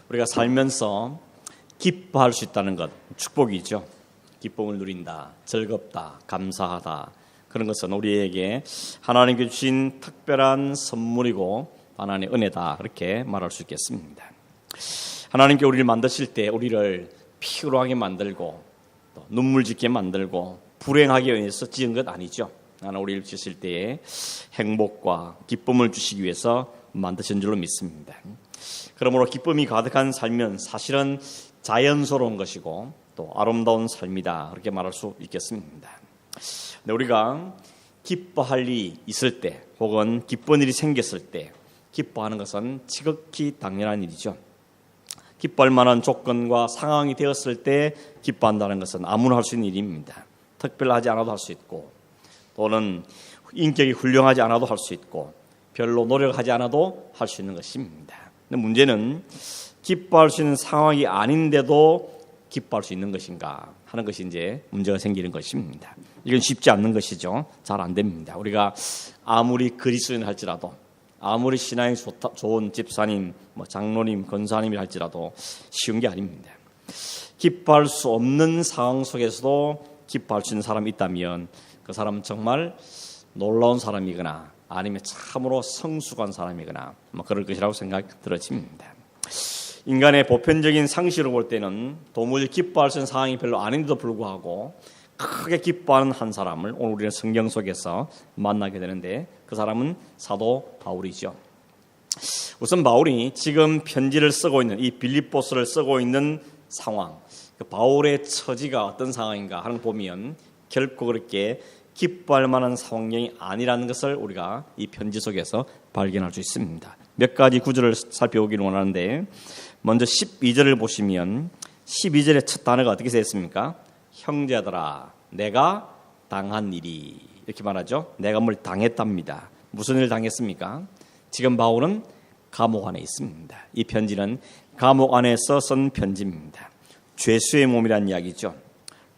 우리가 살면서 기뻐할 수 있다는 것, 축복이죠. 기쁨을 누린다, 즐겁다, 감사하다. 그런 것은 우리에게 하나님께 주신 특별한 선물이고 하나님의 은혜다, 그렇게 말할 수 있겠습니다. 하나님께 우리를 만드실 때 우리를 피로하게 만들고 또 눈물 짓게 만들고 불행하게 위해서 지은 것 아니죠. 하나님 우리를 지으실 때에 행복과 기쁨을 주시기 위해서 만드신 줄로 믿습니다. 그러므로 기쁨이 가득한 삶은 사실은 자연스러운 것이고 또 아름다운 삶이다, 그렇게 말할 수 있겠습니다. 근데 우리가 기뻐할 일이 있을 때 혹은 기쁜 일이 생겼을 때 기뻐하는 것은 지극히 당연한 일이죠. 기뻐할 만한 조건과 상황이 되었을 때 기뻐한다는 것은 아무나 할 수 있는 일입니다. 특별하지 않아도 할 수 있고 또는 인격이 훌륭하지 않아도 할 수 있고 별로 노력하지 않아도 할 수 있는 것입니다. 근데 문제는 기뻐할 수 있는 상황이 아닌데도 기뻐할 수 있는 것인가 하는 것이 이제 문제가 생기는 것입니다. 이건 쉽지 않는 것이죠. 잘 안 됩니다. 우리가 아무리 그리스도인 할지라도 아무리 신앙이 좋은 집사님, 장로님, 권사님이 할지라도 쉬운 게 아닙니다. 기뻐할 수 없는 상황 속에서도 기뻐할 수 있는 사람이 있다면 그 사람은 정말 놀라운 사람이거나 아니면 참으로 성숙한 사람이거나 그럴 것이라고 생각이 들어집니다. 인간의 보편적인 상식으로 볼 때는 도무지 기뻐할 수 있는 상황이 별로 아닌데도 불구하고 크게 기뻐하는 한 사람을 오늘 우리는 성경 속에서 만나게 되는데 그 사람은 사도 바울이죠. 우선 바울이 지금 편지를 쓰고 있는 이 빌립보서를 쓰고 있는 상황, 그 바울의 처지가 어떤 상황인가 하는 걸 보면 결코 그렇게 기뻐할 만한 상황이 아니라는 것을 우리가 이 편지 속에서 발견할 수 있습니다. 몇 가지 구절을 살펴보기를 원하는데 먼저 12절을 보시면 12절의 첫 단어가 어떻게 되어 습니까? 형제들아, 내가 당한 일이, 이렇게 말하죠. 내가 뭘 당했답니다. 무슨 일을 당했습니까? 지금 바울은 감옥 안에 있습니다. 이 편지는 감옥 안에서 쓴 편지입니다. 죄수의 몸이라는 이야기죠.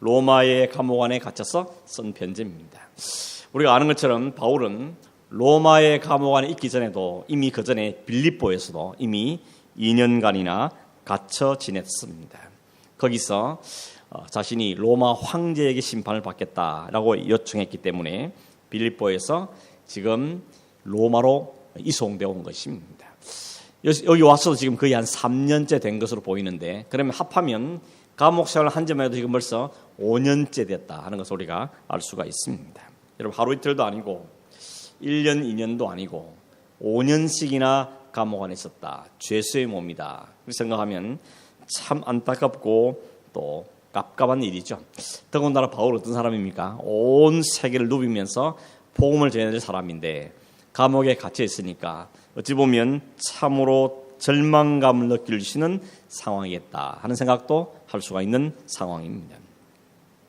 로마의 감옥 안에 갇혀서 쓴 편지입니다. 우리가 아는 것처럼 바울은 로마의 감옥 안에 있기 전에도 이미 그 전에 빌립보에서도 이미 2년간이나 갇혀 지냈습니다. 거기서 자신이 로마 황제에게 심판을 받겠다라고 요청했기 때문에 빌립보에서 지금 로마로 이송되어 온 것입니다. 여기 와서도 지금 거의 한 3년째 된 것으로 보이는데 그러면 합하면 감옥 생활을 한 점에도 지금 벌써 5년째 됐다 하는 것을 우리가 알 수가 있습니다. 여러분 하루 이틀도 아니고 1년, 2년도 아니고 5년씩이나 감옥 안에 있었다. 죄수의 몸이다. 그렇게 생각하면 참 안타깝고 또 깝깝한 일이죠. 더군다나 바울 어떤 사람입니까? 온 세계를 누비면서 복음을 전해줄 사람인데 감옥에 갇혀 있으니까 어찌 보면 참으로 절망감을 느끼시는 상황이겠다 하는 생각도 할 수가 있는 상황입니다.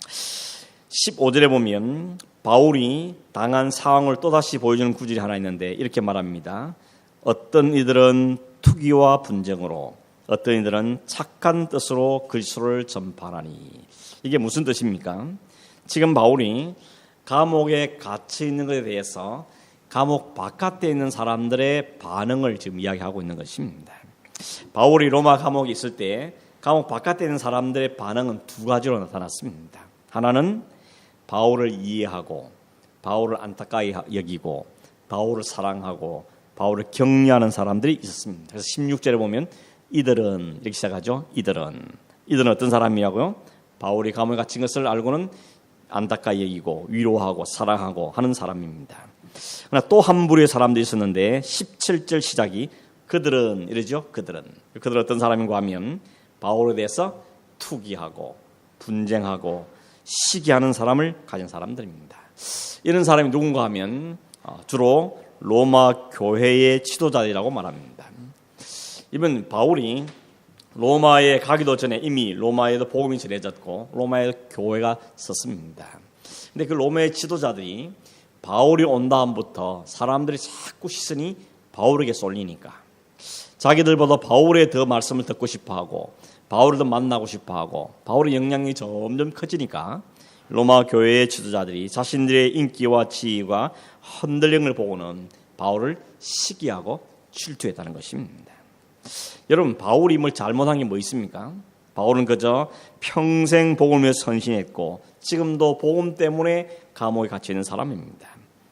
15절에 보면 바울이 당한 상황을 또다시 보여주는 구절이 하나 있는데 이렇게 말합니다. 어떤 이들은 투기와 분쟁으로 어떤 이들은 착한 뜻으로 그리스도를 전파하니. 이게 무슨 뜻입니까? 지금 바울이 감옥에 갇혀 있는 것에 대해서 감옥 바깥에 있는 사람들의 반응을 지금 이야기하고 있는 것입니다. 바울이 로마 감옥에 있을 때 감옥 바깥에 있는 사람들의 반응은 두 가지로 나타났습니다. 하나는 바울을 이해하고 바울을 안타까이 여기고 바울을 사랑하고 바울을 격려하는 사람들이 있었습니다. 그래서 16절에 보면 이들은 이렇게 시작하죠. 이들은 어떤 사람이냐고요? 바울이 감옥에 갇힌 것을 알고는 안타까이 여기고 위로하고 사랑하고 하는 사람입니다. 그러나 또 한 부류의 사람들이 있었는데 17절 시작이 그들은 이러죠. 그들은 어떤 사람인가 하면 바울에 대해서 투기하고 분쟁하고 시기하는 사람을 가진 사람들입니다. 이런 사람이 누군가 하면 주로 로마 교회의 지도자들이라고 말합니다. 이번 바울이 로마에 가기도 전에 이미 로마에도 복음이 전해졌고 로마에 교회가 섰습니다. 근데 그 로마의 지도자들이 바울이 온 다음부터 사람들이 자꾸 시선이 바울에게 쏠리니까 자기들보다 바울의 더 말씀을 듣고 싶어하고 바울을 더 만나고 싶어하고 바울의 영향력이 점점 커지니까 로마 교회의 지도자들이 자신들의 인기와 지위와 흔들림을 보고는 바울을 시기하고 질투했다는 것입니다. 여러분, 바울이 뭘 잘못한 게 뭐 있습니까? 바울은 그저 평생 복음을 위해 헌신했고 지금도 복음 때문에 감옥에 갇혀 있는 사람입니다.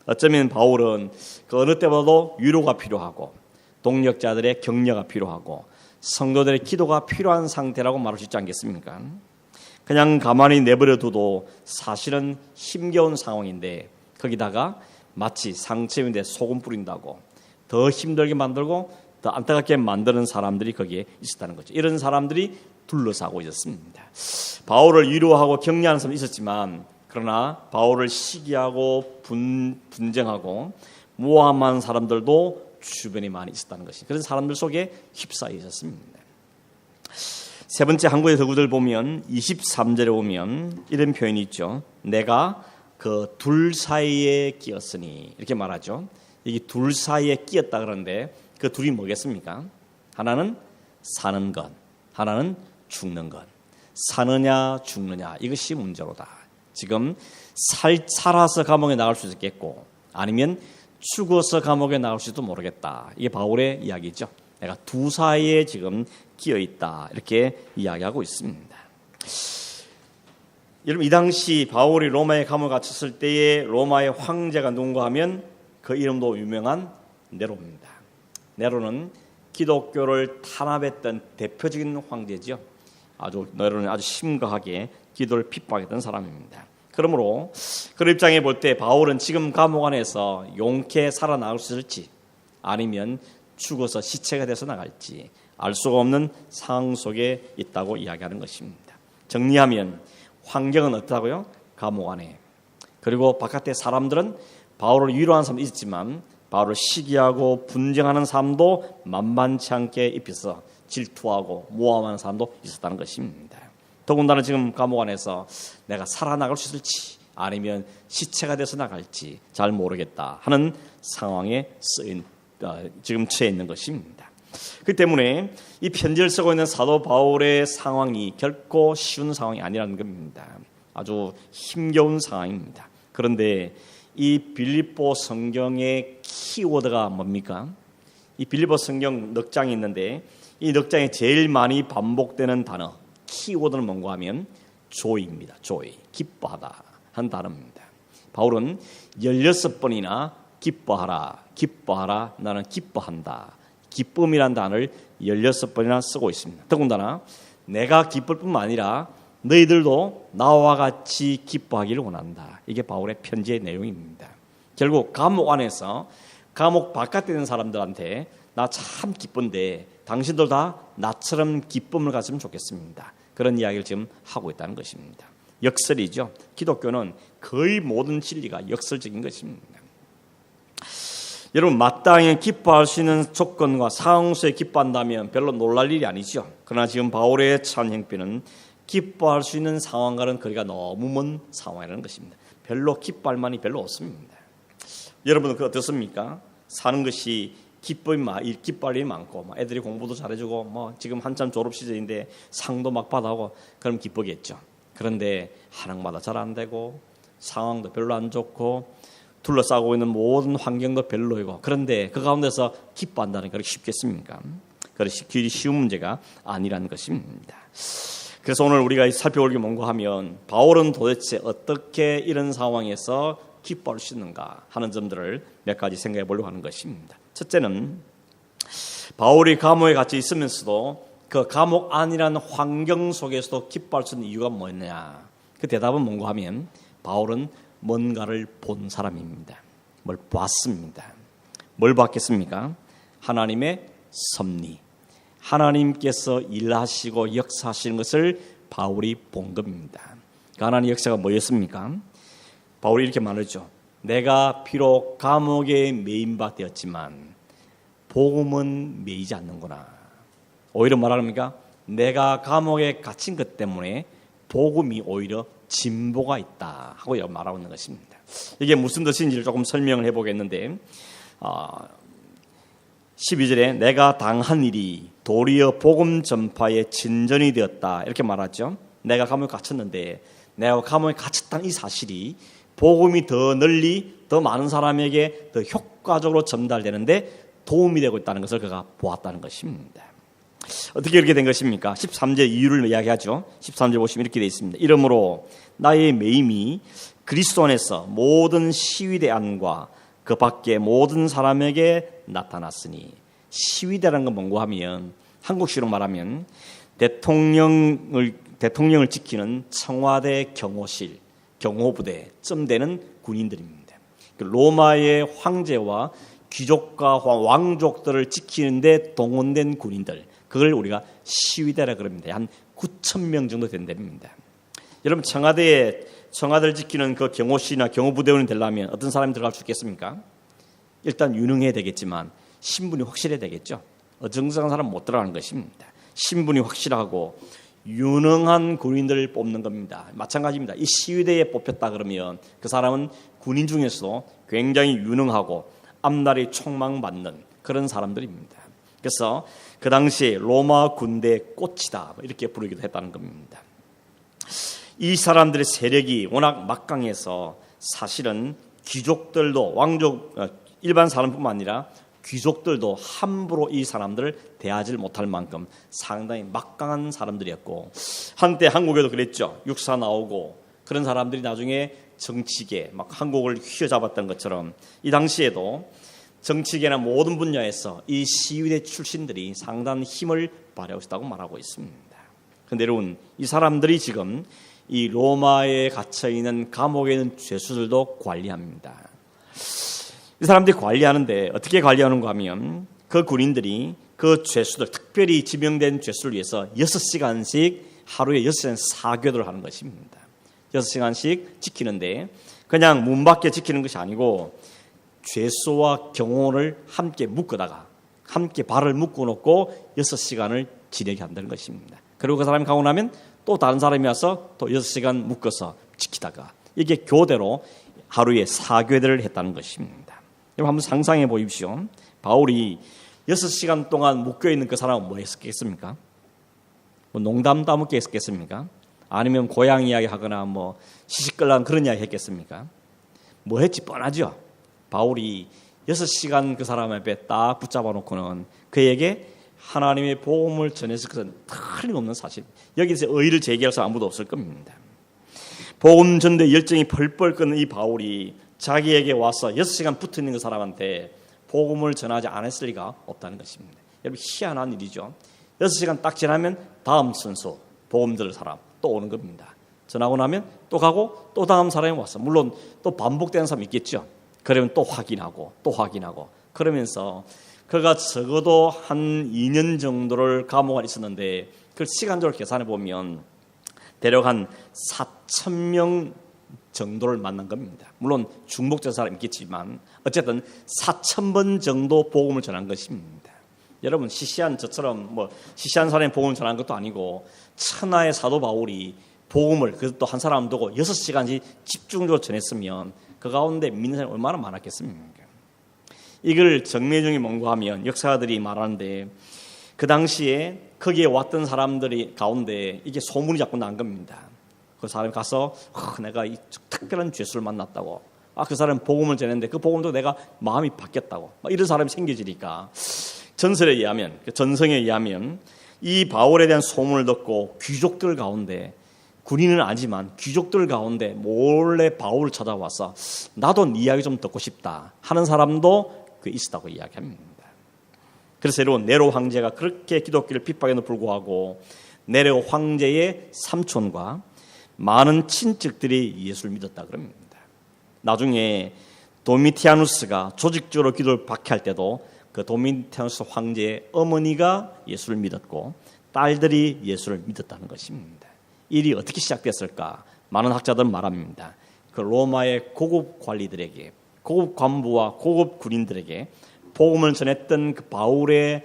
어쩌면 바울은 그 어느 때보다도 위로가 필요하고 동력자들의 격려가 필요하고 성도들의 기도가 필요한 상태라고 말할 수 있지 않겠습니까? 그냥 가만히 내버려둬도 사실은 힘겨운 상황인데 거기다가 마치 상처인데 소금 뿌린다고 더 힘들게 만들고 더 안타깝게 만드는 사람들이 거기에 있었다는 거죠. 이런 사람들이 둘러싸고 있었습니다. 바울을 위로하고 격려하는 사람이 있었지만 그러나 바울을 시기하고 분쟁하고 모함한 사람들도 주변에 많이 있었다는 것이 그런 사람들 속에 휩싸여 있었습니다. 세 번째 한 구의 더 구절 보면 23절에 보면 이런 표현이 있죠. 내가 그 둘 사이에 끼었으니 이렇게 말하죠. 이게 둘 사이에 끼었다 그러는데 그 둘이 뭐겠습니까? 하나는 사는 것, 하나는 죽는 것. 사느냐 죽느냐 이것이 문제로다. 지금 살아서 감옥에 나갈 수 있겠고 아니면 죽어서 감옥에 나갈 수도 모르겠다. 이게 바울의 이야기죠. 내가 두 사이에 지금 끼어 있다. 이렇게 이야기하고 있습니다. 여러분, 이 당시 바울이 로마에 감옥에 갇혔을 때에 로마의 황제가 누군가 하면 그 이름도 유명한 네로입니다. 네로는 기독교를 탄압했던 대표적인 황제죠. 네로는 아주 심각하게 기도를 핍박했던 사람입니다. 그러므로 그 입장에 볼 때 바울은 지금 감옥 안에서 용케 살아나올 수 있을지 아니면 죽어서 시체가 돼서 나갈지 알 수가 없는 상황 속에 있다고 이야기하는 것입니다. 정리하면 환경은 어떠하고요? 감옥 안에. 그리고 바깥에 사람들은 바울을 위로하는 사람도 있었지만 바울을 시기하고 분쟁하는 사람도 만만치 않게 입혀서 질투하고 모함하는 사람도 있었다는 것입니다. 더군다나 지금 감옥 안에서 내가 살아나갈 수 있을지 아니면 시체가 돼서 나갈지 잘 모르겠다 하는 상황에 지금 처해 있는 것입니다. 그렇기 때문에 이 편지를 쓰고 있는 사도 바울의 상황이 결코 쉬운 상황이 아니라는 겁니다. 아주 힘겨운 상황입니다. 그런데 이 빌립보 성경의 키워드가 뭡니까? 이 빌립보 성경 넉장이 있는데 이 넉장에 제일 많이 반복되는 단어 키워드는 뭔가 하면 조이입니다. 조이, 기뻐하다 한 단어입니다. 바울은 16번이나 기뻐하라, 기뻐하라, 나는 기뻐한다. 기쁨이라는 단어를 16번이나 쓰고 있습니다. 더군다나 내가 기쁠 뿐만 아니라 너희들도 나와 같이 기뻐하기를 원한다. 이게 바울의 편지의 내용입니다. 결국 감옥 안에서 감옥 바깥에 있는 사람들한테 나 참 기쁜데 당신들 다 나처럼 기쁨을 가지면 좋겠습니다. 그런 이야기를 지금 하고 있다는 것입니다. 역설이죠. 기독교는 거의 모든 진리가 역설적인 것입니다. 여러분, 마땅히 기뻐할 수 있는 조건과 상황 속에 기뻐한다면 별로 놀랄 일이 아니죠. 그러나 지금 바울의 처한 형편은 기뻐할 수 있는 상황과는 거리가 너무 먼 상황이라는 것입니다. 별로 기뻐할 만이 별로 없습니다. 여러분은 그 어떻습니까? 사는 것이 기뻐할 일이 많고 애들이 공부도 잘해주고 지금 한참 졸업 시즌인데 상도 막 받아오고 그럼 기쁘겠죠. 그런데 하나마다 잘 안 되고 상황도 별로 안 좋고 둘러싸고 있는 모든 환경도 별로이고 그런데 그 가운데서 기뻐한다는 게 그렇게 쉽겠습니까? 그것이 쉬운 문제가 아니라는 것입니다. 그래서 오늘 우리가 살펴볼 게 뭔가 하면 바울은 도대체 어떻게 이런 상황에서 기뻐할 수 있는가 하는 점들을 몇 가지 생각해 보려고 하는 것입니다. 첫째는 바울이 감옥에 갇혀 있으면서도 그 감옥 안이라는 환경 속에서도 기뻐할 수 있는 이유가 뭐였냐? 그 대답은 뭔가 하면 바울은 뭔가를 본 사람입니다. 뭘 봤습니다. 뭘 봤겠습니까? 하나님의 섭리. 하나님께서 일하시고 역사하시는 것을 바울이 본 겁니다. 그 하나님의 역사가 뭐였습니까? 바울이 이렇게 말하죠. 내가 비록 감옥에 매인 바 되었지만 복음은 매이지 않는구나. 오히려 말합니까? 내가 감옥에 갇힌 것 때문에 복음이 오히려 진보가 있다 하고 말하고 있는 것입니다. 이게 무슨 뜻인지를 조금 설명을 해보겠는데 12절에 내가 당한 일이 도리어 복음 전파의 진전이 되었다 이렇게 말하죠. 내가 감옥에 갇혔는데 내가 감옥에 갇혔다는 이 사실이 복음이 더 널리 더 많은 사람에게 더 효과적으로 전달되는데 도움이 되고 있다는 것을 그가 보았다는 것입니다. 어떻게 이렇게 된 것입니까? 13절 이유를 이야기하죠. 13절 보시면 이렇게 되어 있습니다. 이러므로 나의 매임이 그리스도 안에서 모든 시위대 안과 그 밖에 모든 사람에게 나타났으니, 시위대라는 건 뭔고 하면 한국식으로 말하면 대통령을 지키는 청와대 경호실, 경호부대쯤 되는 군인들입니다. 로마의 황제와 귀족과 왕족들을 지키는데 동원된 군인들, 그걸 우리가 시위대라 그럽니다. 한 9,000명 정도 된답니다. 여러분, 청와대를 지키는 그 경호실이나 경호부대원이 되려면 어떤 사람이 들어갈 수 있겠습니까? 일단 유능해야 되겠지만 신분이 확실해야 되겠죠. 어정쩡한 사람 못 들어가는 것입니다. 신분이 확실하고 유능한 군인들을 뽑는 겁니다. 마찬가지입니다. 이 시위대에 뽑혔다 그러면 그 사람은 군인 중에서도 굉장히 유능하고 앞날이 촉망받는 그런 사람들입니다. 그래서 그 당시에 로마 군대의 꽃이다 이렇게 부르기도 했다는 겁니다. 이 사람들의 세력이 워낙 막강해서 사실은 귀족들도 일반 사람뿐만 아니라 귀족들도 함부로 이 사람들을 대하지 못할 만큼 상당히 막강한 사람들이었고, 한때 한국에도 그랬죠. 육사 나오고 그런 사람들이 나중에 정치계 막 한국을 휘어잡았던 것처럼 이 당시에도 정치계나 모든 분야에서 이 시위대 출신들이 상당한 힘을 발휘하고 있다고 말하고 있습니다. 그런데 여러분, 이 사람들이 지금 이 로마에 갇혀있는 감옥에 있는 죄수들도 관리합니다. 이 사람들이 관리하는데 어떻게 관리하는가 하면 그 군인들이 그 죄수들, 특별히 지명된 죄수를 위해서 6시간씩 하루에 6시간 사교도를 하는 것입니다. 6시간씩 지키는데 그냥 문 밖에 지키는 것이 아니고 죄수와 경호를 함께 묶어다가 함께 발을 묶어놓고 6시간을 지내게 한다는 것입니다. 그리고 그 사람이 가고 나면 또 다른 사람이 와서 또 6시간 묶어서 지키다가 이게 교대로 하루에 4교대를 했다는 것입니다. 여러분 한번 상상해 보십시오. 바울이 6시간 동안 묶여있는 그 사람은 뭐 했겠습니까? 뭐 농담 따먹게 했겠습니까? 아니면 고향 이야기 하거나 뭐 시시끌랑 그런 이야기 했겠습니까? 뭐 했지 뻔하죠. 바울이 6시간 그 사람 앞에 딱 붙잡아 놓고는 그에게 하나님의 복음을 전해서 그것은 틀림없는 사실. 여기서 의의를 제기할 사람 아무도 없을 겁니다. 복음 전도의 열정이 펄펄 끓는 이 바울이 자기에게 와서 6시간 붙어있는 그 사람한테 복음을 전하지 않았을 리가 없다는 것입니다. 여러분 희한한 일이죠. 6시간 딱 지나면 다음 순서 복음 들을 사람 또 오는 겁니다. 전하고 나면 또 가고 또 다음 사람이 왔어. 물론 또 반복되는 사람이 있겠죠. 그러면 또 확인하고 그러면서 그가 적어도 한 2년 정도를 감옥에 있었는데 그 시간적으로 계산해 보면 대략 한 4,000명 정도를 만난 겁니다. 물론 중복된 사람이 있겠지만 어쨌든 4,000번 정도 복음을 전한 것입니다. 여러분 시시한 저처럼 뭐 시시한 사람이 복음을 전한 것도 아니고 천하의 사도 바울이 복음을 그것도 한 사람 두고 6시간씩 집중적으로 전했으면 그 가운데 믿는 사람이 얼마나 많았겠습니까? 이걸 정리해 준 게 뭔가 하면 역사가들이 말하는데 그 당시에 거기에 왔던 사람들이 가운데 이게 소문이 자꾸 난 겁니다. 그 사람이 가서 내가 이 특별한 죄수를 만났다고, 그 사람 복음을 전했는데 그 복음도 내가 마음이 바뀌었다고, 이런 사람이 생겨지니까 전설에 의하면, 전성에 의하면 이 바울에 대한 소문을 듣고 귀족들 가운데, 군인은 아니지만 귀족들 가운데 몰래 바울을 찾아와서 나도 네 이야기 좀 듣고 싶다 하는 사람도 그 있었다고 이야기합니다. 그래서 네로 황제가 그렇게 기독교를 핍박에도 불구하고 네로 황제의 삼촌과 많은 친척들이 예수를 믿었다 그럽니다. 나중에 도미티아누스가 조직적으로 기도를 박해할 때도 그 도미티아누스 황제의 어머니가 예수를 믿었고 딸들이 예수를 믿었다는 것입니다. 일이 어떻게 시작됐을까? 많은 학자들은 말합니다. 그 로마의 고급 관리들에게, 고급 관부와 고급 군인들에게 복음을 전했던 그 바울의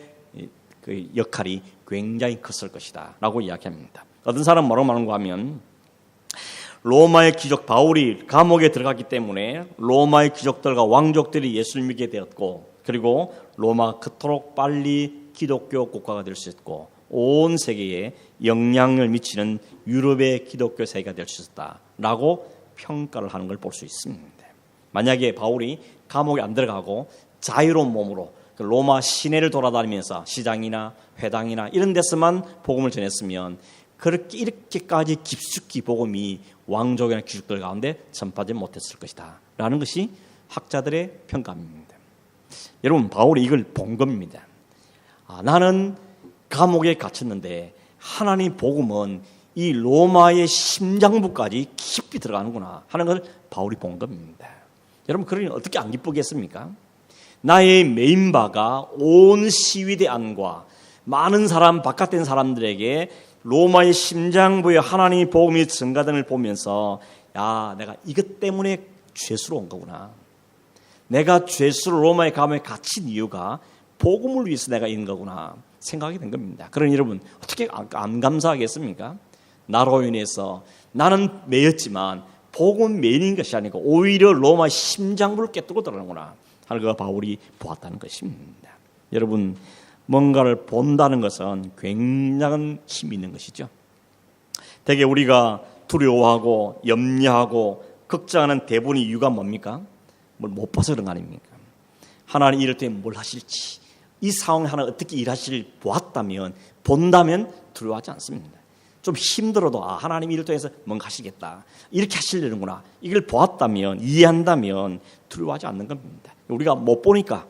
그 역할이 굉장히 컸을 것이다 라고 이야기합니다. 어떤 사람은 뭐라고 말하는가 하면 로마의 귀족 바울이 감옥에 들어갔기 때문에 로마의 귀족들과 왕족들이 예수를 믿게 되었고, 그리고 로마가 그토록 빨리 기독교 국가가 될 수 있고 온 세계에 영향을 미치는 유럽의 기독교 세계가 될 수 있다라고 평가를 하는 걸 볼 수 있습니다. 만약에 바울이 감옥에 안 들어가고 자유로운 몸으로 로마 시내를 돌아다니면서 시장이나 회당이나 이런 데서만 복음을 전했으면 그렇게 이렇게까지 깊숙이 복음이 왕족이나 귀족들 가운데 전파되지 못했을 것이다 라는 것이 학자들의 평가입니다. 여러분, 바울이 이걸 본 겁니다. 나는 감옥에 갇혔는데 하나님 복음은 이 로마의 심장부까지 깊이 들어가는구나 하는 걸 바울이 본 겁니다. 여러분, 그러니 어떻게 안 기쁘겠습니까? 나의 메인바가 온 시위대 안과 많은 사람, 바깥에 있는 사람들에게 로마의 심장부에 하나님의 복음이 증가되는 걸 보면서 내가 이것 때문에 죄수로 온 거구나. 내가 죄수로 로마의 감옥에 갇힌 이유가 복음을 위해서 내가 있는 거구나 생각이 된 겁니다. 그러니 여러분, 어떻게 안 감사하겠습니까? 나로 인해서 나는 매였지만 복음은 매인 것이 아니고 오히려 로마의 심장부를 깨뜨고 들어가는구나 하는 걸 바울이 보았다는 것입니다. 여러분, 뭔가를 본다는 것은 굉장한 힘이 있는 것이죠. 대개 우리가 두려워하고 염려하고 걱정하는 대부분의 이유가 뭡니까? 뭘 못 봐서 그런 거 아닙니까? 하나님 이럴 때 뭘 하실지, 이 상황에 하나 어떻게 일하실 보았다면, 본다면 두려워하지 않습니다. 좀 힘들어도 하나님 이를 통해서 뭔가 하시겠다, 이렇게 하시려는구나, 이걸 보았다면, 이해한다면 두려워하지 않는 겁니다. 우리가 못 보니까,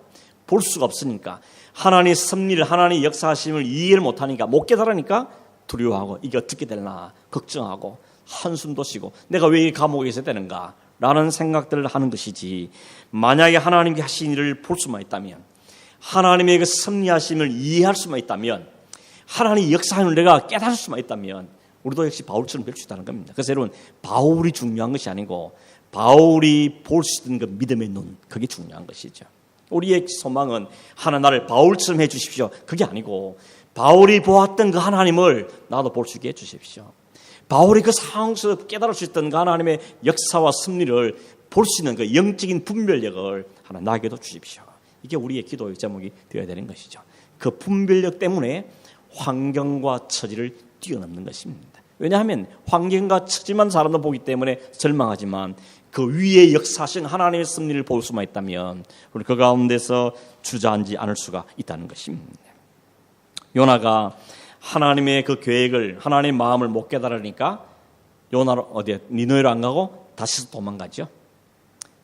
볼 수가 없으니까, 하나님의 섭리를, 하나님의 역사하심을 이해를 못하니까, 못 깨달으니까 두려워하고 이게 어떻게 되나 걱정하고 한숨도 쉬고 내가 왜 이 감옥에 있어야 되는가 라는 생각들을 하는 것이지, 만약에 하나님께 하신 일을 볼 수만 있다면, 하나님의 그 섭리하심을 이해할 수만 있다면, 하나님의 역사함을 내가 깨달을 수만 있다면 우리도 역시 바울처럼 될 수 있다는 겁니다. 그래서 여러분, 바울이 중요한 것이 아니고 바울이 볼 수 있는 그 믿음의 눈, 그게 중요한 것이죠. 우리의 소망은 하나 나를 바울처럼 해주십시오, 그게 아니고 바울이 보았던 그 하나님을 나도 볼 수 있게 해주십시오. 바울이 그 상황 속에서 깨달을 수 있던 그 하나님의 역사와 섭리를 볼 수 있는 그 영적인 분별력을 하나 나에게도 주십시오. 이게 우리의 기도의 제목이 되어야 되는 것이죠. 그 분별력 때문에 환경과 처지를 뛰어넘는 것입니다. 왜냐하면 환경과 처지만 사람도 보기 때문에 절망하지만 그 위에 역사하신 하나님의 섭리를 볼 수만 있다면 우리 그 가운데서 주저앉지 않을 수가 있다는 것입니다. 요나가 하나님의 그 계획을, 하나님의 마음을 못 깨달으니까 요나로 니느웨로 안 가고 다시 도망가죠.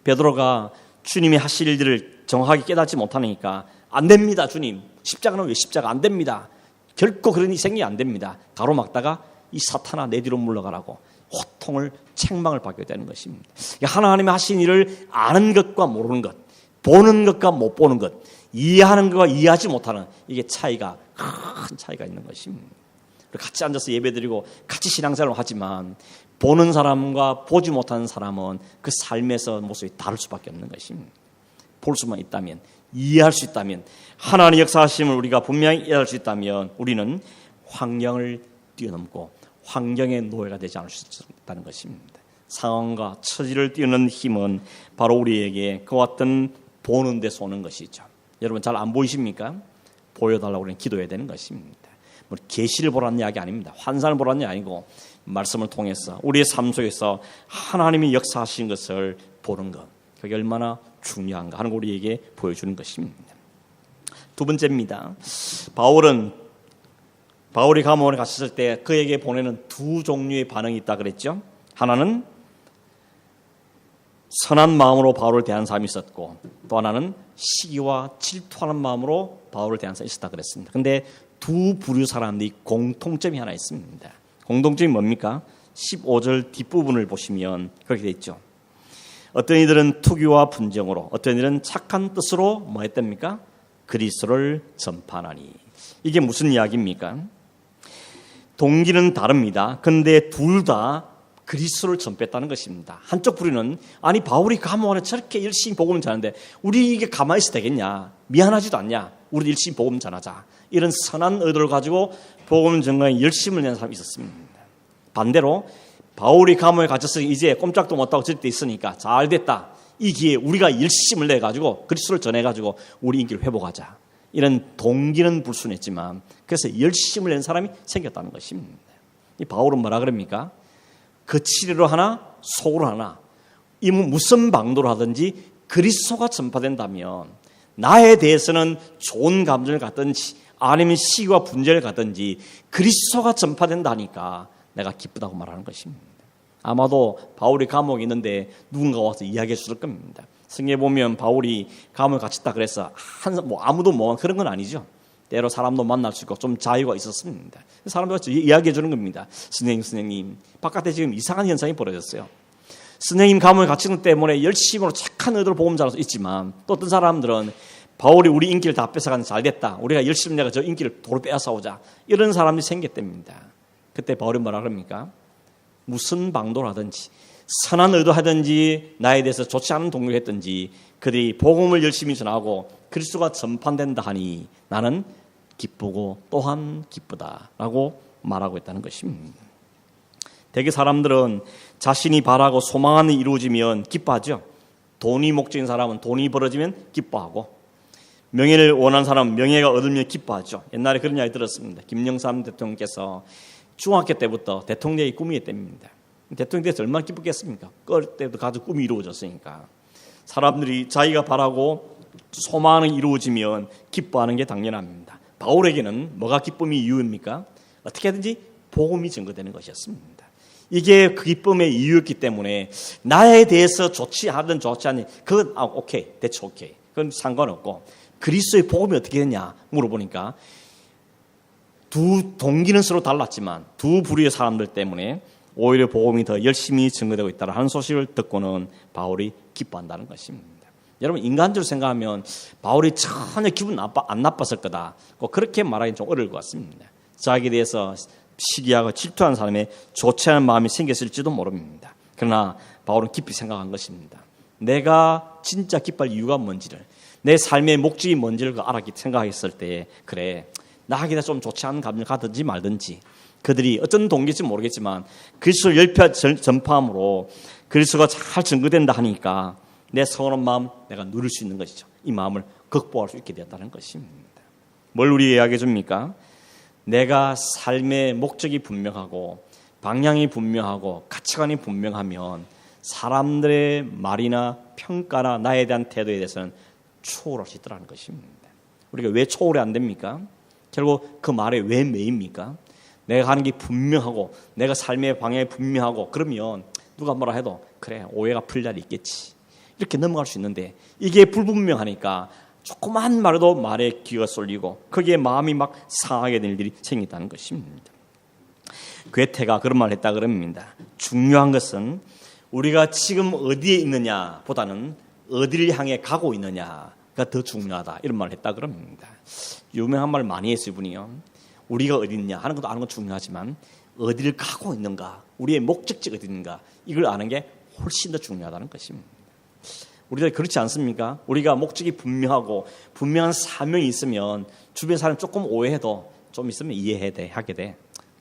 베드로가 주님이 하실 일들을 정확하게 깨닫지 못하니까 안 됩니다, 주님. 십자가는 왜 십자가 안 됩니다. 결코 그런 일이 생기면 안 됩니다. 가로막다가 이 사탄아 내 뒤로 물러가라고 호통을, 책망을 받게 되는 것입니다. 하나님의 하신 일을 아는 것과 모르는 것, 보는 것과 못 보는 것, 이해하는 것과 이해하지 못하는, 이게 차이가, 큰 차이가 있는 것입니다. 같이 앉아서 예배드리고 같이 신앙생활을 하지만 보는 사람과 보지 못하는 사람은 그 삶에서 모습이 다를 수밖에 없는 것입니다. 볼 수만 있다면, 이해할 수 있다면, 하나님의 역사하심을 우리가 분명히 이해할 수 있다면 우리는 환경을 뛰어넘고 환경의 노예가 되지 않을 수 있다는 것입니다. 상황과 처지를 뛰어넘는 힘은 바로 우리에게 그와 같은 보는 데서 오는 것이죠. 여러분, 잘 안 보이십니까? 보여달라고 우리는 기도해야 되는 것입니다. 뭐 계시를 보라는 이야기 아닙니다. 환상을 보라는 이야기 아니고 말씀을 통해서 우리의 삶 속에서 하나님이 역사하신 것을 보는 것, 그게 얼마나 중요한가 하는 걸 우리에게 보여주는 것입니다. 두 번째입니다. 바울이 감옥에 갇혔을 때 그에게 보내는 두 종류의 반응이 있다 그랬죠. 하나는 선한 마음으로 바울을 대하는 사람이 있었고, 또 하나는 시기와 질투하는 마음으로 바울을 대하는 사람이 있었다 그랬습니다. 그런데 두 부류 사람들이 공통점이 하나 있습니다. 공통점이 뭡니까? 15절 뒷부분을 보시면 그렇게 되어 있죠. 어떤 이들은 투기와 분정으로, 어떤 이들은 착한 뜻으로 뭐 했답니까? 그리스도를 전파하나니. 이게 무슨 이야기입니까? 동기는 다릅니다. 그런데 둘 다 그리스도를 전폐했다는 것입니다. 한쪽 부류는 아니 바울이 감옥 안에 저렇게 열심히 복음을 전하는데 우리 이게 가만히 있어도 되겠냐, 미안하지도 않냐, 우리 열심히 복음 전하자, 이런 선한 의도를 가지고 복음 전가에 열심을 내는 사람이 있었습니다. 반대로 바울이 감옥에 갇혀서 이제 꼼짝도 못하고 저럴 때 있으니까 잘 됐다, 이 기회에 우리가 열심을 내가지고 그리스도를 전해가지고 우리 인기를 회복하자, 이런 동기는 불순했지만 그래서 열심을 낸 사람이 생겼다는 것입니다. 이 바울은 뭐라 그럽니까? 거칠이로 하나 속으로 하나, 이 무슨 방도로 하든지 그리스도가 전파된다면 나에 대해서는 좋은 감정을 갖든지 아니면 시기와 분쟁을 갖든지 그리스도가 전파된다니까 내가 기쁘다고 말하는 것입니다. 아마도 바울이 감옥에 있는데 누군가 와서 이야기해 줄 겁니다. 성경에 보면 바울이 감옥에 갇혔다 그래서 아무도 뭐 그런 건 아니죠. 때로 사람도 만날 수 있고 좀 자유가 있었습니다. 사람들과 이야기해 주는 겁니다. 선생님, 바깥에 지금 이상한 현상이 벌어졌어요. 선생님 감옥에 갇힌 것 때문에 열심으로 착한 의도로 복음 전할 수 있지만 또 어떤 사람들은 바울이 우리 인기를 다 뺏어가는 잘 됐다. 우리가 열심히 내가 저 인기를 도로 빼앗아오자. 이런 사람들이 생겼답니다. 그때 바울이 뭐라 그럽니까? 무슨 방도를 하든지 선한 의도하든지 나에 대해서 좋지 않은 동료를 했든지 그들이 복음을 열심히 전하고 그리스도가 전파된다 하니 나는 기쁘고 또한 기쁘다라고 말하고 있다는 것입니다. 대개 사람들은 자신이 바라고 소망하는 일이 이루어지면 기뻐하죠. 돈이 목적인 사람은 돈이 벌어지면 기뻐하고 명예를 원하는 사람은 명예가 얻으면 기뻐하죠. 옛날에 그런 이야기 들었습니다. 김영삼 대통령께서 중학교 때부터 대통령이 꿈이었답니다. 대통령 돼서 얼마나 기쁘겠습니까? 어릴 때부터 가지고 꿈이 이루어졌으니까. 사람들이 자기가 바라고 소망이 이루어지면 기뻐하는 게 당연합니다. 바울에게는 뭐가 기쁨의 이유입니까? 어떻게든지 복음이 증거되는 것이었습니다. 이게 그 기쁨의 이유였기 때문에 나에 대해서 좋지 하든 좋지 않니 그건 오케이, that's okay. 그건 상관없고 그리스도의 복음이 어떻게 됐냐 물어보니까 두 동기는 서로 달랐지만 두 부류의 사람들 때문에 오히려 복음이 더 열심히 증거되고 있다는 한 소식을 듣고는 바울이 기뻐한다는 것입니다. 여러분 인간적으로 생각하면 바울이 전혀 기분 안 나빴을 거다. 그렇게 말하기는 좀 어려울 것 같습니다. 자기에 대해서 시기하고 질투하는 사람의 좋지 않은 마음이 생겼을지도 모릅니다. 그러나 바울은 깊이 생각한 것입니다. 내가 진짜 기뻐할 이유가 뭔지를 내 삶의 목적이 뭔지를 알았기 생각했을 때 그래 나에게 좀 좋지 않은 감정을 가든지 말든지 그들이 어떤 동기인지 모르겠지만 그리스도를 열표 전파함으로 그리스도가 잘 증거된다 하니까 내 서운한 마음 내가 누릴 수 있는 것이죠. 이 마음을 극복할 수 있게 되었다는 것입니다. 뭘 우리에게 이야기해 줍니까? 내가 삶의 목적이 분명하고 방향이 분명하고 가치관이 분명하면 사람들의 말이나 평가나 나에 대한 태도에 대해서는 초월할 수 있다는 것입니다. 우리가 왜 초월이 안 됩니까? 결국 그 말에 왜 매입니까? 내가 하는 게 분명하고 내가 삶의 방향이 분명하고 그러면 누가 뭐라 해도 그래 오해가 풀 날이 있겠지 이렇게 넘어갈 수 있는데 이게 불분명하니까 조그만 말에도 말에 귀가 쏠리고 거기에 마음이 막 상하게 될 일이 생긴다는 것입니다. 괴테가 그런 말을 했다 그럽니다. 중요한 것은 우리가 지금 어디에 있느냐 보다는 어디를 향해 가고 있느냐가 더 중요하다 이런 말을 했다 그럽니다. 유명한 말 많이 했어요 분이요. 우리가 어디 있냐 하는 것도 아는 건 중요하지만 어디를 가고 있는가 우리의 목적지가 어디 있는가 이걸 아는 게 훨씬 더 중요하다는 것입니다. 우리들 그렇지 않습니까? 우리가 목적이 분명하고 분명한 사명이 있으면 주변 사람 조금 오해해도 좀 있으면 하게 돼.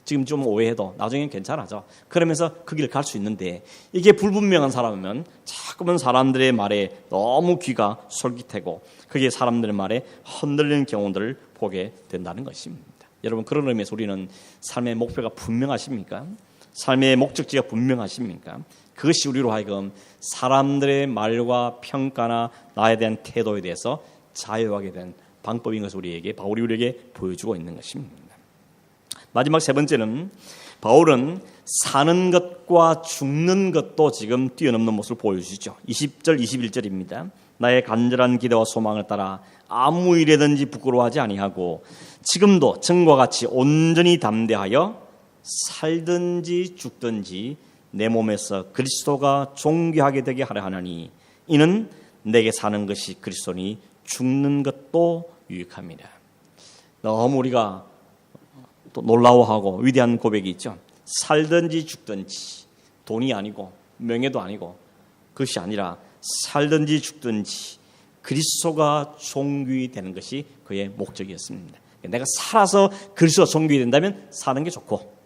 지금 좀 오해해도 나중엔 괜찮아져. 그러면서 그 길을 갈 수 있는데 이게 불분명한 사람이면 자꾸만 사람들의 말에 너무 귀가 솔깃하고 그게 사람들의 말에 흔들리는 경우들을 보게 된다는 것입니다. 여러분 그런 의미에서 우리는 삶의 목표가 분명하십니까? 삶의 목적지가 분명하십니까? 그것이 우리로 하여금 사람들의 말과 평가나 나에 대한 태도에 대해서 자유하게 된 방법인 것을 바울이 우리에게 보여주고 있는 것입니다. 마지막 세 번째는 바울은 사는 것과 죽는 것도 지금 뛰어넘는 모습을 보여주시죠. 20절 21절입니다. 나의 간절한 기대와 소망을 따라 아무 일에든지 부끄러워하지 아니하고 지금도 전과 같이 온전히 담대하여 살든지 죽든지 내 몸에서 그리스도가 존귀하게 되게 하려 하나니 이는 내게 사는 것이 그리스도니 죽는 것도 유익함이라. 너무 우리가 또 놀라워하고 위대한 고백이 있죠. 살든지 죽든지 돈이 아니고 명예도 아니고 그것이 아니라 살든지 죽든지 그리스도가 존귀 되는 것이 그의 목적이었습니다. 내가 살아서 그리스도가 존귀 된다면 사는 게 좋고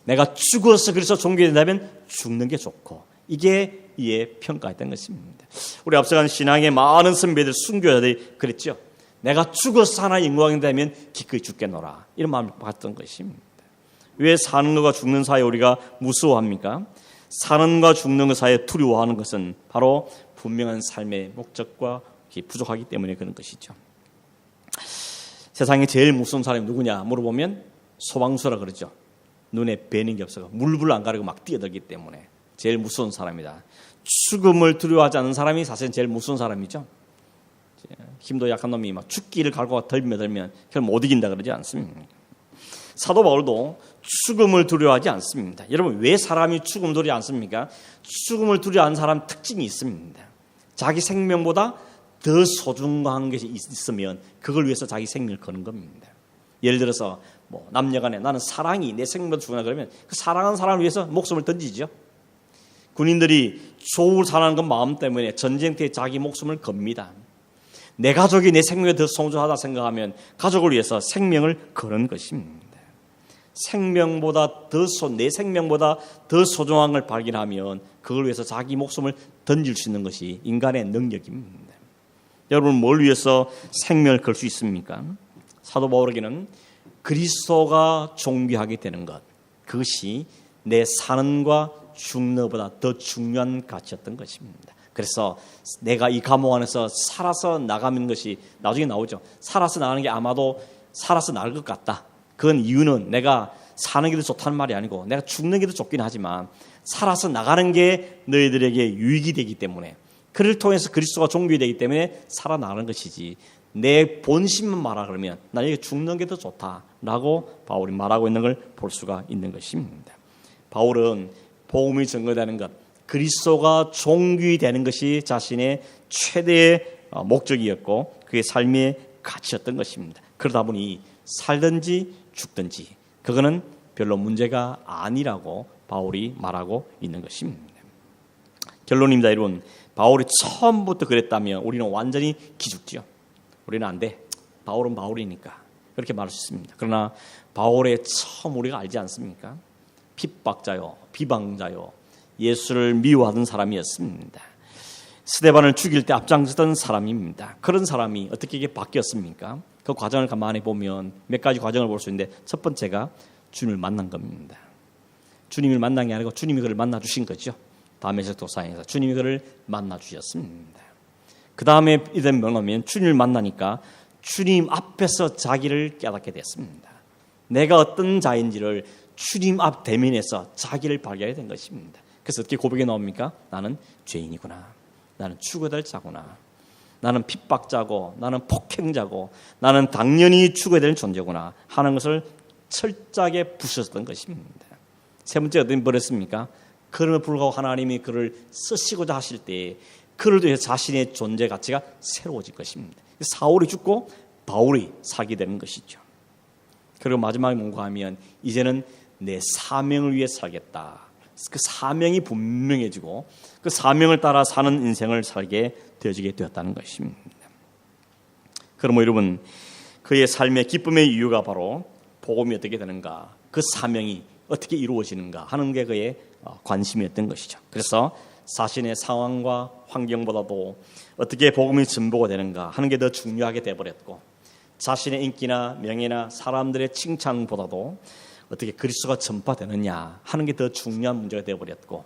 내가 죽어서 그리스도 존귀 된다면 죽는 게 좋고 이게 이의 평가였던 것입니다. 우리 앞서간 신앙의 많은 선배들 순교자들이 그랬죠. 내가 죽어서 하나 영광이 되면 기꺼이 죽겠노라 이런 마음을 갖던 것입니다. 왜 사는 것과 죽는 사이에 우리가 무서워합니까? 사는 것과 죽는 것 사이에 두려워하는 것은 바로 분명한 삶의 목적과 부족하기 때문에 그런 것이죠. 세상에 제일 무서운 사람이 누구냐 물어보면 소방수라 그러죠. 눈에 뵈는 게 없어서 물불 안 가리고 막 뛰어들기 때문에 제일 무서운 사람이다. 죽음을 두려워하지 않는 사람이 사실 제일 무서운 사람이죠. 힘도 약한 놈이 막 죽기를 갈고 들면 결국 못 이긴다 그러지 않습니까? 사도 바울도 죽음을 두려워하지 않습니다. 여러분 왜 사람이 죽음을 두려워하지 않습니까? 죽음을 두려워하는 사람 특징이 있습니다. 자기 생명보다 더 소중한 것이 있으면 그걸 위해서 자기 생명을 거는 겁니다. 예를 들어서 뭐 남녀간에 나는 사랑이 내 생명보다 중요하다 그러면 그 사랑하는 사람을 위해서 목숨을 던지죠. 군인들이 조국을 사랑하는 건 마음 때문에 전쟁터에 자기 목숨을 겁니다. 내 가족이 내 생명에 더 소중하다 생각하면 가족을 위해서 생명을 거는 것입니다. 내 생명보다 더 소중한 걸 발견하면 그걸 위해서 자기 목숨을 던질 수 있는 것이 인간의 능력입니다. 여러분 뭘 위해서 생명을 걸 수 있습니까? 사도 바울에게는 그리스도가 존귀하게 되는 것, 그것이 내 사는과 죽는 것보다 더 중요한 가치였던 것입니다. 그래서 내가 이 감옥 안에서 살아서 나가는 것이 나중에 나오죠. 살아서 나가는 게 아마도 살아서 나갈 것 같다. 그건 이유는 내가 사는 게 더 좋다는 말이 아니고 내가 죽는 게 더 좋긴 하지만 살아서 나가는 게 너희들에게 유익이 되기 때문에 그를 통해서 그리스도가 존귀 되기 때문에 살아나가는 것이지 내 본심만 말하 그러면 나에게 죽는 게 더 좋다라고 바울이 말하고 있는 걸 볼 수가 있는 것입니다. 바울은 복음이 증거되는 것, 그리스도가 존귀되는 것이 자신의 최대의 목적이었고 그의 삶의 가치였던 것입니다. 그러다 보니 살든지 죽든지 그거는 별로 문제가 아니라고 바울이 말하고 있는 것입니다. 결론입니다. 여러분, 바울이 처음부터 그랬다면 우리는 완전히 기죽지요. 우리는 안 돼. 바울은 바울이니까 그렇게 말할 수 있습니다. 그러나 바울의 처음 우리가 알지 않습니까? 핍박자요, 비방자요, 예수를 미워하던 사람이었습니다. 스데반을 죽일 때 앞장서던 사람입니다. 그런 사람이 어떻게 이게 바뀌었습니까? 그 과정을 가만히 보면 몇 가지 과정을 볼 수 있는데 첫 번째가 주님을 만난 겁니다. 주님을 만난 게 아니고 주님이 그를 만나 주신 거죠. 다메섹 도상에서 주님이 그를 만나 주셨습니다. 그 다음에 이런 뭐냐면 주님을 만나니까 주님 앞에서 자기를 깨닫게 됐습니다. 내가 어떤 자인지를 주님 앞 대면에서 자기를 발견하게 된 것입니다. 그래서 어떻게 고백이 나옵니까? 나는 죄인이구나. 나는 죽어야 될 자구나. 나는 핍박자고 나는 폭행자고 나는 당연히 죽어야 될 존재구나 하는 것을 철저하게 부셨던 것입니다. 세 번째 어떤 버렸습니까? 그럼에도 불구하고 하나님이 그를 쓰시고자 하실 때 그를 통해 자신의 존재 가치가 새로워질 것입니다. 사울이 죽고 바울이 살게 되는 것이죠. 그리고 마지막에 뭔가 하면 이제는 내 사명을 위해 살겠다. 그 사명이 분명해지고 그 사명을 따라 사는 인생을 살게 되어지게 되었다는 것입니다. 그러므로 여러분 그의 삶의 기쁨의 이유가 바로 복음이 어떻게 되는가, 그 사명이 어떻게 이루어지는가 하는 게 그의 관심이었던 것이죠. 그래서 자신의 상황과 환경보다도 어떻게 복음이 전보가 되는가 하는 게 더 중요하게 되어버렸고 자신의 인기나 명예나 사람들의 칭찬보다도 어떻게 그리스도가 전파되느냐 하는 게 더 중요한 문제가 되어버렸고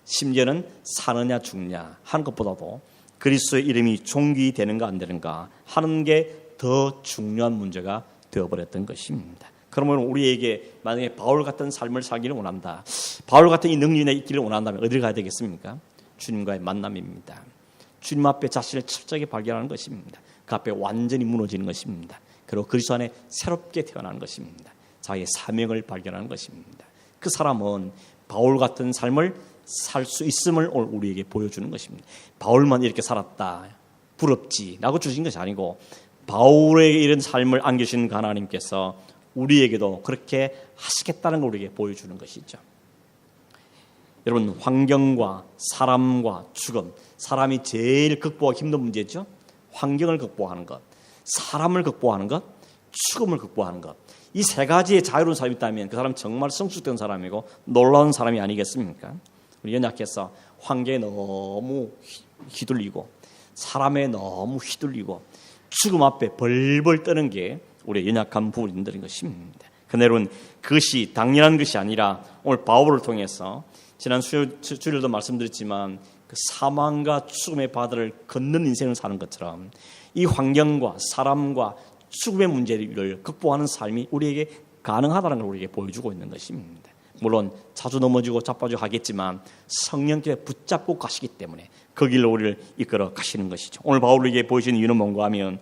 심지어는 사느냐 죽느냐 하는 것보다도 그리스도의 이름이 존귀되는가 안 되는가 하는 게 더 중요한 문제가 되어버렸던 것입니다. 그러면 우리에게 만약에 바울 같은 삶을 살기를 원한다, 바울 같은 이 능력이 있기를 원한다면 어디를 가야 되겠습니까? 주님과의 만남입니다. 주님 앞에 자신을 철저하게 발견하는 것입니다. 그 앞에 완전히 무너지는 것입니다. 그리고 그리스도 안에 새롭게 태어나는 것입니다. 자기의 사명을 발견하는 것입니다. 그 사람은 바울 같은 삶을 살 수 있음을 우리에게 보여주는 것입니다. 바울만 이렇게 살았다, 부럽지 라고 주신 것이 아니고 바울에게 이런 삶을 안겨주신 하나님께서 우리에게도 그렇게 하시겠다는 걸 우리에게 보여주는 것이죠. 여러분, 환경과 사람과 죽음, 사람이 제일 극복하기 힘든 문제죠. 환경을 극복하는 것, 사람을 극복하는 것, 죽음을 극복하는 것. 이 세 가지의 자유로운 사람이 있다면 그 사람 정말 성숙된 사람이고 놀라운 사람이 아니겠습니까? 우리 연약해서 환경에 너무 휘둘리고 사람에 너무 휘둘리고 죽음 앞에 벌벌 떠는 게 우리의 연약한 부분들인 것입니다. 그런데 여러분, 그것이 당연한 것이 아니라 오늘 바울을 통해서 지난 주일도 말씀드렸지만 그 사망과 죽음의 바다를 걷는 인생을 사는 것처럼 이 환경과 사람과 죽음의 문제를 극복하는 삶이 우리에게 가능하다는 걸 우리에게 보여주고 있는 것입니다. 물론 자주 넘어지고 자빠지고 하겠지만 성령께 붙잡고 가시기 때문에 그 길로 우리를 이끌어 가시는 것이죠. 오늘 바울에게 보여주신 이유는 뭔가 하면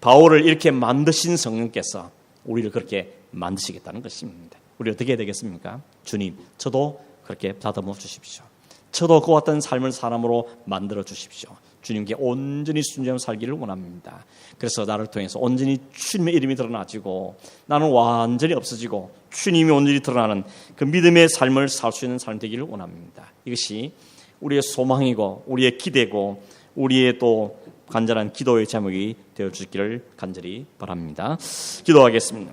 바울을 이렇게 만드신 성령께서 우리를 그렇게 만드시겠다는 것입니다. 우리 어떻게 해야 되겠습니까? 주님, 저도 그렇게 다듬어 주십시오. 저도 그와 같은 삶을 사람으로 만들어 주십시오. 주님께 온전히 순종하며 살기를 원합니다. 그래서 나를 통해서 온전히 주님의 이름이 드러나지고 나는 완전히 없어지고 주님이 온전히 드러나는 그 믿음의 삶을 살 수 있는 삶 되기를 원합니다. 이것이 우리의 소망이고 우리의 기대고 우리의 또 간절한 기도의 제목이 되어주기를 간절히 바랍니다. 기도하겠습니다.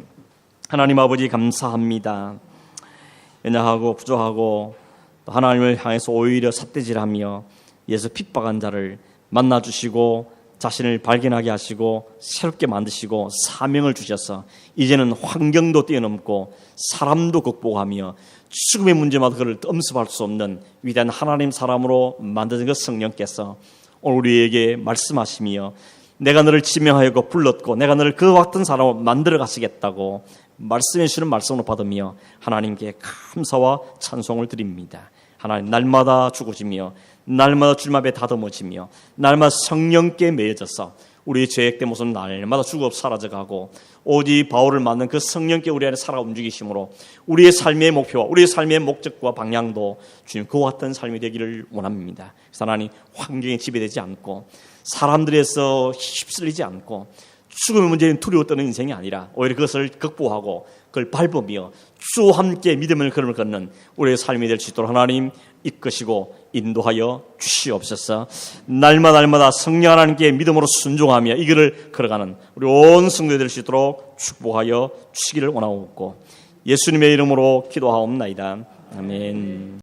하나님 아버지 감사합니다. 연약하고 부족하고 하나님을 향해서 오히려 삿대질하며 예수 핍박한 자를 만나주시고 자신을 발견하게 하시고 새롭게 만드시고 사명을 주셔서 이제는 환경도 뛰어넘고 사람도 극복하며 죽음의 문제마다 그를 엄습할 수 없는 위대한 하나님 사람으로 만드는 그 성령께서 오늘 우리에게 말씀하시며 내가 너를 지명하였고 불렀고 내가 너를 그 같은 사람으로 만들어 가시겠다고 말씀해 주시는 말씀으로 받으며 하나님께 감사와 찬송을 드립니다. 하나님 날마다 죽으시며 날마다 주님 앞에 다듬어지며 날마다 성령께 매여져서 우리의 죄악된 모습은 날마다 죽어 사라져가고 오직 바울을 만난 그 성령께 우리 안에 살아 움직이심으로 우리의 삶의 목표와 우리의 삶의 목적과 방향도 주님 그와 같은 삶이 되기를 원합니다. 그래서 하나님 환경에 지배되지 않고 사람들에서 휩쓸리지 않고 죽음의 문제는 두려워 떠는 인생이 아니라 오히려 그것을 극복하고 그걸 밟으며 주와 함께 믿음의 걸음을 걷는 우리의 삶이 될 수 있도록 하나님 이끄시고 인도하여 주시옵소서. 날마다 성령 하나님께 믿음으로 순종하며 이 길을 걸어가는 우리 온 성도들 될 수 있도록 축복하여 주시기를 원하옵고 예수님의 이름으로 기도하옵나이다. 아멘.